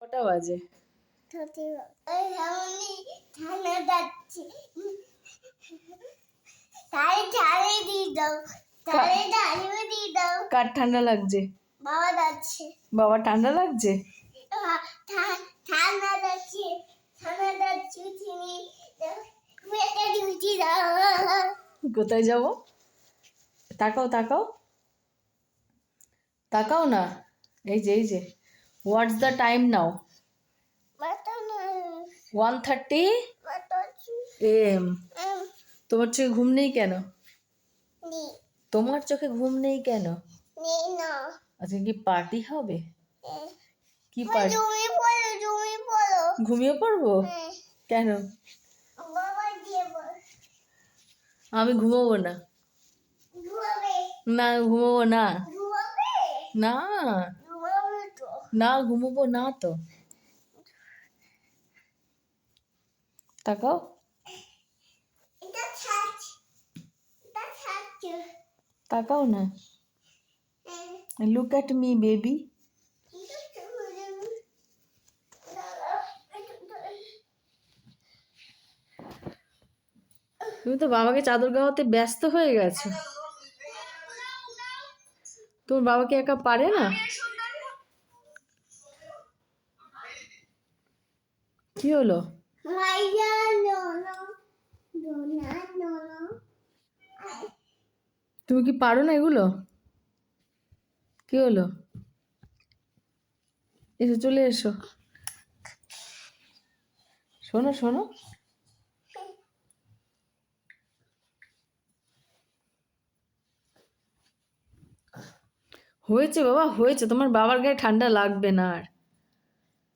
কটা বাজে? কার ঠান্ডা লাগছে? বাবা ঠান্ডা লাগছে? কোথায় যাবো? তাকাও তাকাও তাকাও না। এই যে what's the time now? 1:30 AM। তোমার চোখে ঘুম নেই কেন? তোমার চোখে ঘুম নেই কেন? আজকে কি পার্টি হবে? কি পার্টি? ঘুমিয়ে পড়বো? কেন? আমি ঘুমাবো না। না ঘুমাবো না। না না ঘুমাবো না তো। তাকাও তাকাও না। Look at me baby. তুমি তো বাবাকে চাদর গাওয়াতে ব্যস্ত হয়ে গেছো। তোমার বাবাকে একা পারে না? কি হলো? তুমি কি পারো না এগুলো? কি হলো? এসো চলে এসো। শোনো শোনো, হয়েছে বাবা হয়েছে। তোমার বাবার গায়ে ঠান্ডা লাগবে না আর।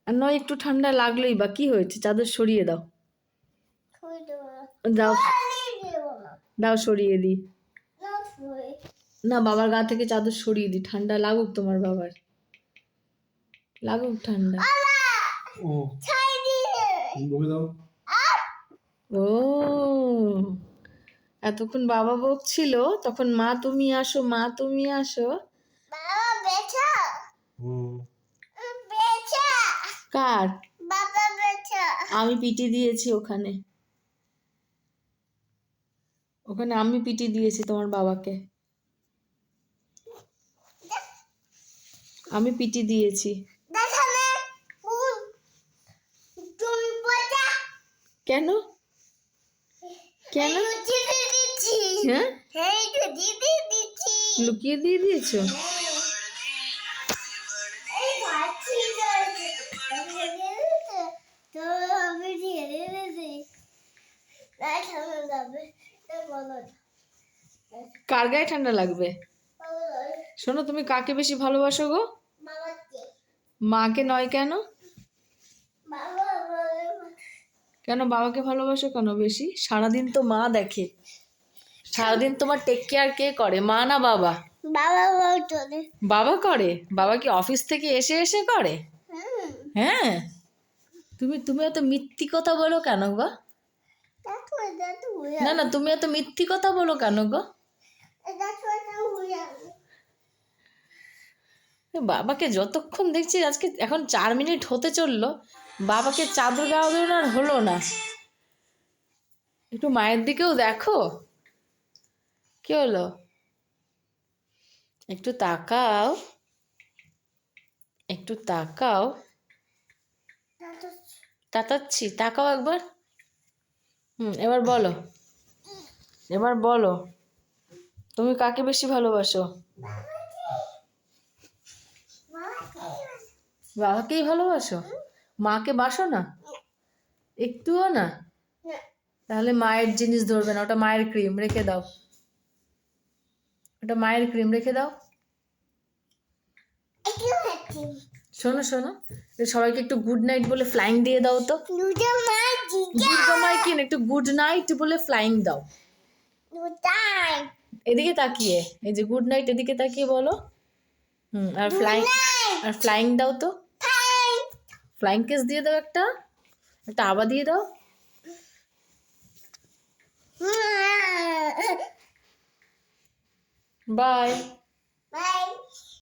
আর নয় একটু ঠান্ডা লাগলেই বা কি হয়েছে? চাদর সরিয়ে দাও। দাও দাও সরিয়ে দিই। না বাবার গা থেকে চাদর সরিয়ে দিই, ঠান্ডা লাগুক তোমার বাবার, লাগুক ঠান্ডা। ও এতক্ষণ বাবা বকছিল, তখন মা তুমি আসো মা তুমি আসো। কার? আমি পিটি দিয়েছি ওখানে, ওখানে আমি পিটি দিয়েছি তোমার বাবাকে, আমি পিটি দিয়েছি। কেন কেন? হ্যাঁ লুকিয়ে দিয়ে দিয়েছো? কার গায়ে ঠান্ডা লাগবে? শোনো, তুমি কাকে বেশি ভালোবাসো গো? মাকে নয় কেন? কেন বাবাকে ভালোবাসো কেন বেশি? সারাদিন তো মা দেখে, সারাদিন তোমার টেক কেয়ার কে করে, মা না বাবা? বাবা করে। বাবা কি অফিস থেকে এসে এসে করে? হ্যাঁ। তুমি এত মিথ্যি কথা বলো কেন গো? না না তুমি এত মিথ্যি কথা বলো কেন গো? বাবাকে যতক্ষণ দেখছি, আজকে এখন 4 মিনিট হতে চললো, বাবাকে চাদর গাওয়া আর হলো না। একটু মায়ের দিকেও দেখো। কি হলো? একটু তাকাও, একটু তাকাও। তাকাচ্ছি, তাকাও একবার। এবার বলো, এবার বলো তুমি কাকে বেশি ভালোবাসো? বাবাকেই ভালোবাসো? মাকে বাসো না একটুও না? তাহলে মায়ের জিনিস ধরবে না, ওটা মায়ের ক্রিম, রেখে দাও। ওটা মায়ের ক্রিম, রেখে দাও। শোনো শোনো, সবাইকে একটু গুড নাইট বলে ফ্লাইং দিয়ে দাও তো। দুর্গা মাইকে একটু গুড নাইট বলে ফ্লাইং দাও। এদিকে তাকিয়ে, এই যে গুড নাইট, এদিকে তাকিয়ে বলো। আর ফ্লাইং দাও তো। ফ্লাইং কিস দিয়ে দাও একটা, একটা আবার দিয়ে দাও। বাই।